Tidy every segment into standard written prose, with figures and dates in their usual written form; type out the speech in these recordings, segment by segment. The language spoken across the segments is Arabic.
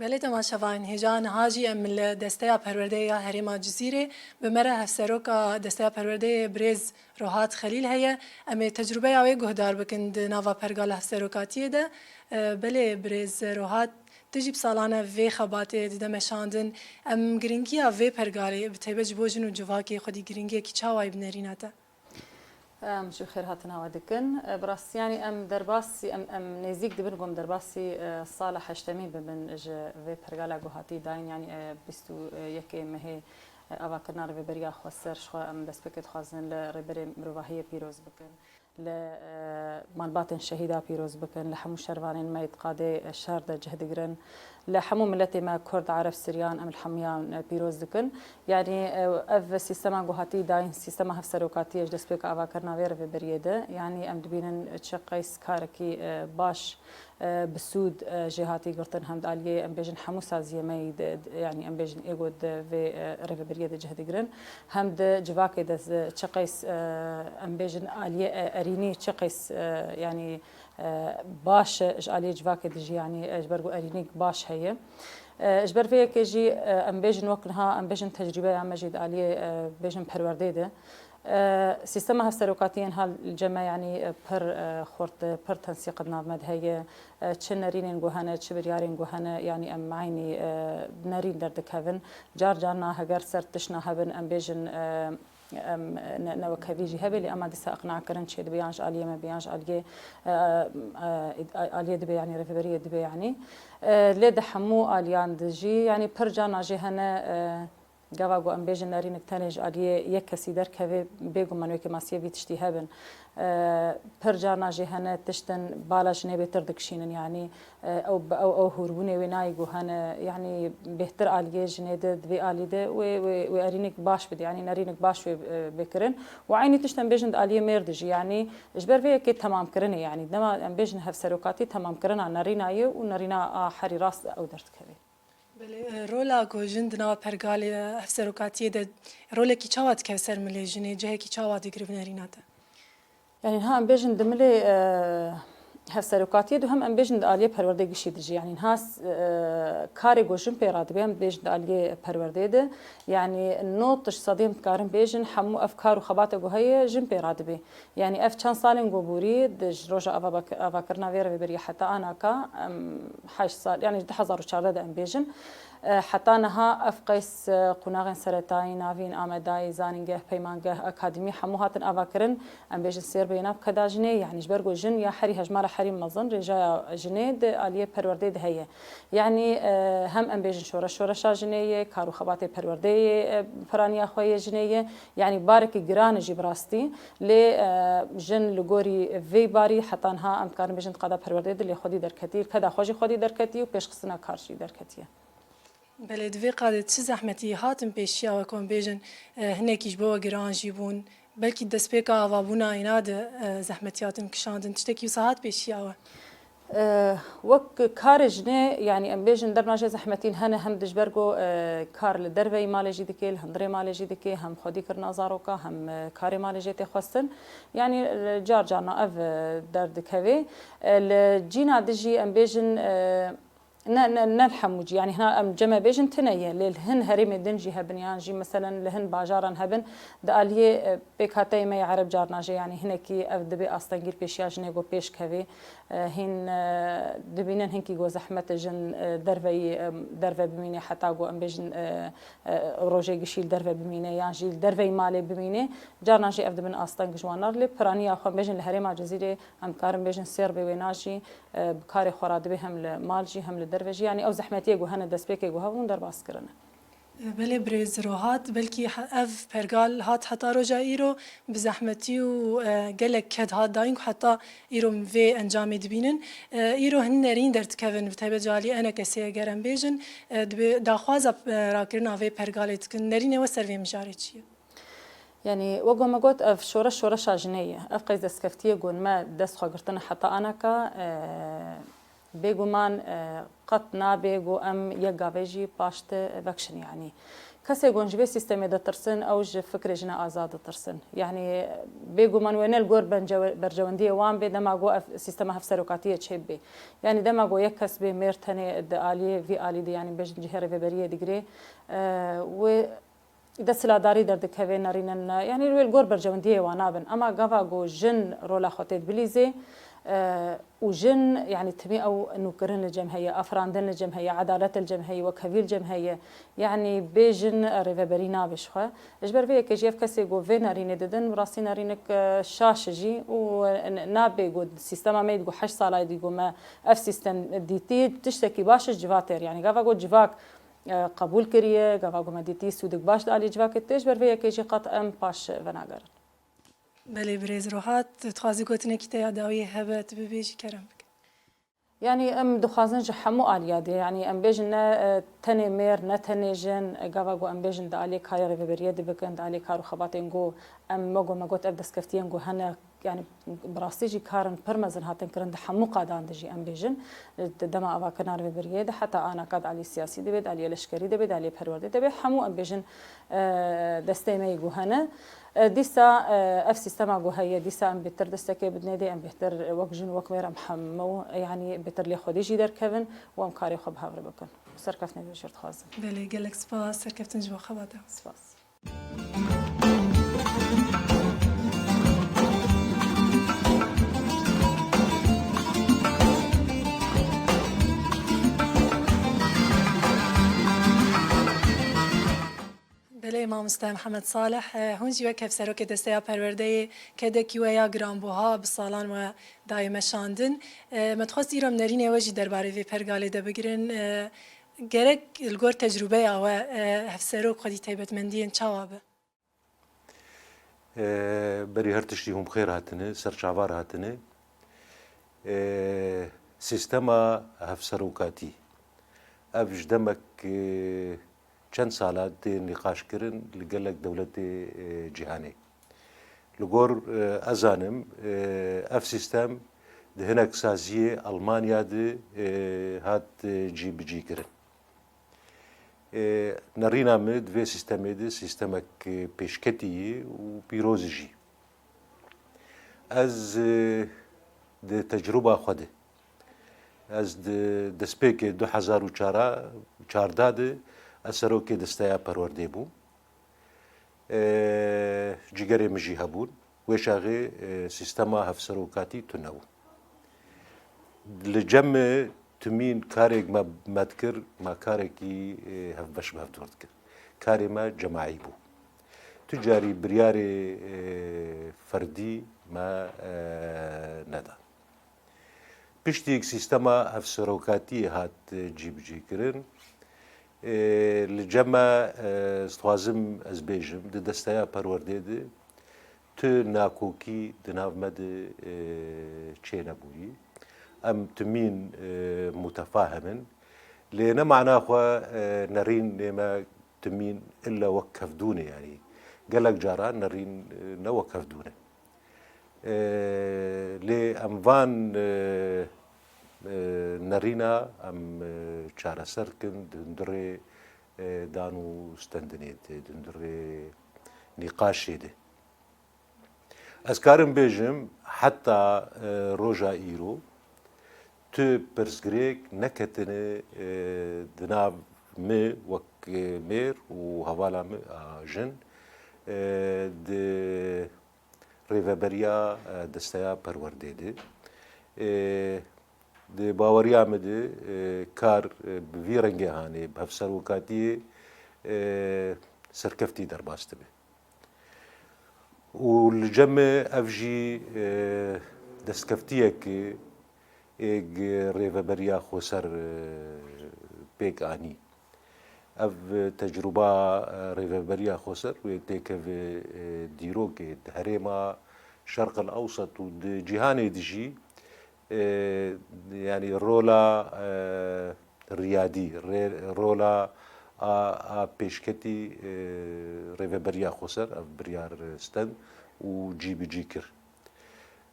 بله تماشاوان هجان هاجی ام دسته پرورده یا هریما جزیره به مره هفسروکا دسته پرورده برز روحات خلیل هیا ام تجربه اوی گهدار بکند نوا پرگال هفسروکاتیه ده بله برز روحات تجيب سالانه في خباتي دم شاندن ام جرينجيا في برغالي بتبج بوجن وجواكي خدي جرينجيا كي تشاواي بنريناتا شو خير هاتنا ودكن براس يعني ام درباسي ام نزيك دبنقوم درباسي صالح هشتمي بمن اج في برغالا جوهاتي داين يعني بستو يكي مهي اوا كنا ربي بريا خسر شو ام دسبكت خازن لربري مروحيه بيروز بكن لمالبات شهيدة بيروز بكن لحمو شروانين ما يتقاضي الشهر ده جهد جرن لحمو ملتي ما كرد عرب سريان ام الحميان بيروز دكن يعني اف سيستما جوهاتي داين سيستما هفسروكاتي اج دسبك اوا كرنا غير في بريده يعني ام دبينن تشقيس كاركي باش بسود جهاتي قرطن هم داليه ام بيجن حمو سازيه ما يعني ام بيجن ايغود في ريف بريده جهد جرن هم د جواكي دز تشقيس ام بيجن اليه اريني تشقيس يعني باش عليه جواكي دجي يعني اجبرغو ارينيك باش هي اجبر فيك كيجي ام بيجن وقتها ام بيجن تجربه عم مجد عليه بيجن پرورديده سيستما هستروكاتيين هالجمع يعني بر خورت بر تنسيق النظام هي تشنرين جوهنا تشبريارين جوهنا يعني ام عيني نارين درد كافن جار جارنا هجر سرتشنا هبن ام بيجن نوكافيجي هبلي اما دي اقناع كرن شي دبي يانش اليه ما بيانش اليه اليه دبي يعني ريفيريه دبي يعني لد حمو اليان دجي يعني برجانا جهنا جاواغو ام بيجن نارين تنج اليه يكسي در كافي بيغو منو كي ماسيفي تشتي هبن برجانا جهنا تشتن بالاش نبي تردكشين يعني او هربونه ويناي جوهنا يعني بهتر اليه جنيد دبي اليده وارينك باش بدي يعني نارينك باش بكرن وعيني تشتن بيجن اليه ميردجي يعني اجبر فيك كي تمام كرني يعني دما ام بيجن هفسروكاتي تمام كرنا ناريناي ونارينا حري راس او درت كبي بله رولا گوجند نوا پرگالی هفسروکاتیه ده رولا کی چاوات کسر ملی جنی جه کی چاوات گریب نریناتا يعني ها ام بيجن دملي هفسروكاتية هم ام بيجن آلية پرورده گشي دجي يعني هاس كاري گوشن بيراد بيم بيجن آلية پرورده ده يعني نوتش صديم كارم بيجن حمو افكار وخباته جو هي جن بيراد بي يعني اف چند سالين جو بوري دج روجا افا كرنا وير بري حتى انا كا 8 سال يعني 2014 ام بيجن حتى نها افقيس قناغن سرتاي نافين امداي زانينجه بيمانجه اكاديمي حمو هاتن افاكرن ام بيجن سير بيناب كداجني يعني جبرغو جن يا حري هجمار حريم مزن رجا جنيد اليه پرورديد هي يعني هم ام بيجن شورا جنيه كارو خباتي پروردي فرانيا خوي جنيه يعني بارك جران جبراستي ل جن لغوري في باري حتى نها ام كان بيجن قدا پرورديد اللي خودي دركتير كدا خوجي خودي دركتي وبيش قسنا كارشي دركتيه بله دوی قاعدة چه زحمتی هاتم پیشیا و کن بیجن هنکیش بوا گران جیبون بلکی دست پیکا آوابونا اینا ده زحمتیاتم کشاندن تشتکی ساعت پیشیا وك كارجني يعني ام بيجن درناجه زحمتين هنا هم دجبرغو كار لدربي مالجي دكي الهندري مالجي دكي هم خودي كرنا زاروكا هم كاري مالجي تخصن يعني جارنا اف درد كوي الجينا دجي ام بيجن نلحموجي يعني هنا ام جما بيجن تنيه للهن هريم دنجي هبن جي مثلا لهن باجارن هبن داليه بكاتي ما يعرب جارناجي يعني هناكي اف دبي استنجير بيشياج نيغو بيش كوي هن دبينن هنكي جو زحمه جن درفي بميني حتى جو ام بيجن روجي گشيل درفي بميني يعني جيل درفي مالي بميني جارناجي اف دبن استنج جوانر لي برانيا خو بيجن الهريم جزيره ام كارم بيجن سير بويناجي بكاري خراد بهم المالجي هم لدرفجي يعني او زحمتي جو هنا دسبيكي جو هون در باس كرنا بله برز روحات بلکی اف پرگال هات حتی روجا ایرو بزحمتی و گلک کد هات داینگ حتی ایرو في انجام دبینن ایرو هن نرین درت کون بتابع جالی انا کسی گرم بیجن داخواز راکرنا في پرگالت کن نرین و سر في مجاری چیه يعني وقو ما قلت اف شورا شاجنيه اف قيز دسكفتيه قول ما دس خاطرنا حتى انا كا بيجو مان قط نابيجو ام يجافيجي باشت فاكشن يعني کسی گنجبه سیستمی دترسن اوج فکر جنا آزاد دترسن یعنی بگو من وینل گور برجواندی وان به دما گو سیستم هفسروکاتی چه به یعنی دما گو یک کس به مرتنه دالی وی آلی دی یعنی بج جهر وبریه دیگری و إذا سلاداري درد كهوين نارين يعني الويل جور برجواندية وانابن أما جافا جو جن رولا خطيت بليزي وجن يعني تبي أو إنه كرن الجمهية أفراندن الجمهية عدالة الجمهية وكفيل الجمهية يعني بيجن ريفبرينا بشخة إجبر فيك كجيف كسي جو في نارين ددن وراسي نارينك شاشجي ونابي جو سيستما ميد جو 8 سالة دي جو ما اف سيستم ديتي تشتكي باش الجفاتر يعني جافا جو جفاك قبول کریه گاوا مدیتی سودک باش دالی جواکت تیج بر وی کیجی قط ام باش وناگر بله برز روحات تخازی گوتنه کی تیاداوی هبت ببیج کرم بک يعني ام دخازن جحمو آلیاده يعني ام بیجن تنی میر نتنی جن گاوا گو ام بیجن دالی کاری رفبریه دی بکن دالی کارو خباتین گو ام مگوت اب دسکفتین گو هنه يعني براستيجي كارن برمزن هاتن كرن حمو قادان دجي ام بيجن دما اوا كنار ببريه ده حتى انا قاد علي سياسي ده بيد علي لشكري ده بيد علي پرورده ده حمو ام بيجن دستيمي جو هنا ديسا اف سيستما جو هي ديسا ام بتر دستكي بدني دي ام بهتر وقجن وكمير محمو يعني بتر لي خديجي در كفن وام كاري خب هاور بكن سركفني بشرط خاص بله گلک سپاس سرکفتن جوا خواته سپاس بله مامۆستا محەممەد صالح هونجی وەک هەفسەرۆکە دەستەیا پەروەردەیە کە دەکیوەیە گرانبووها بساڵان وە دایمەشاندن مەتخواست ئیرۆم نەرینێوەژی دەربارەی vê پەرگالێ دەبگرن گەرەک لەگۆر تەجروبەیەوە هەفسەرۆک خودی تایبەتمەندیên çawa be بري هر تشتي هم خير هاتنه سرچاوار هاتنه سيستما هفسروكاتي افج دمك چند سالات نقاش كرن لقلق دولة جهاني لقور أزانم اف سيستم ده هناك سازية ألمانيا ده هات جي بجي كرن نرينا مد في سيستم ده سيستمك بيشكتي وبيروزجي از ده تجربة خده از ده دسپیک 2014 ده أسروك دستايا پرورده بو جگری مجی هبون وشاغي سيستما هفسروكاتي تنو لجمع تمين كاريك ما مذكر ما كاريكي هفبش بهفدورد كر كاري ما جماعي بو تجاري برياري فردي ما ندا بشتيك سيستما هفسروكاتي هات جيب جي كرن لجمع استوازم از بیجم ده دستایا پرورده ده تو ناکوکی دناو مد چه نبویی ام تمین متفاهمن لأن معنا خو نرين ما تمين إلا وكف دونه يعني قالك جاران نرين نوكف دونه لأمفان نرينا ام چارە سەرکن دندڕێ دان و ستەندنێت دندڕێ نیقاشێدێ ئەس کارم بێژم حتا ڕۆژا ئیرۆ تو پرسگرێک نەکەتنە دناو مێ وەک مێر و هەواڵا ژن ڕێڤەبەریا دەستەیا پەروەردێدێ ده باوریا مده کار بوی رنگه هانه بهفسروکاتی سرکفتی در باسته به و الجمع افجی دستکفتیه که ایگ ریوبریا خوسر بیک آنی اف تجربه ریوبریا خوسر و تیکه دیرو که هرما شرق الاوسط و جهان دیجی يعني رولا ريادي رولا بيشكتي ريفبريا خسر اف بريار ستن وجي بجيكر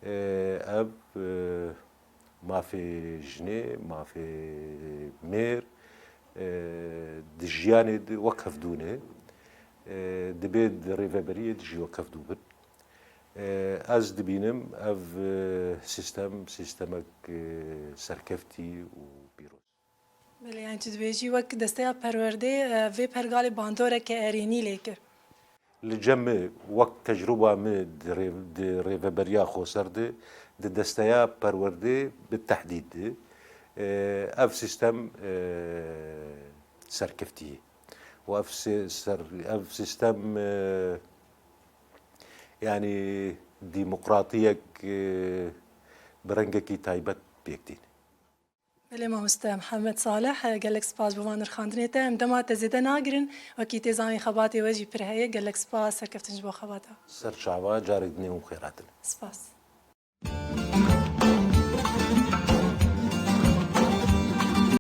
اب ما في جني ما في مير دجياني وقف دونه دبێت ڕێڤەبەریە دژیوە کەفتوو بن ئەس دبینم ئەv سیستەمێک سەرکەفتی و پیرۆز بله یعنی تو دبیجی وەک دەستەیە پەروەردەی vê pergalê bandoreke erênî lê kir li cemê wek tecrüba me di rêveberiya xweser de di desteya perwerdê bi tehdîd de ev sîstem serkeftî ye û ev sîstem yanî dîmokratiyek bi rengekî taybet pêk tîne. بله مامۆستا محەممەد ساڵح gelek spas bi van nirxandinê te em dema te zêde nagirin wekî tê zanîn xebatê we jî pir heye gelek spas serkeftin ji bo xebata Ser çava carek dinê û xêratin. spas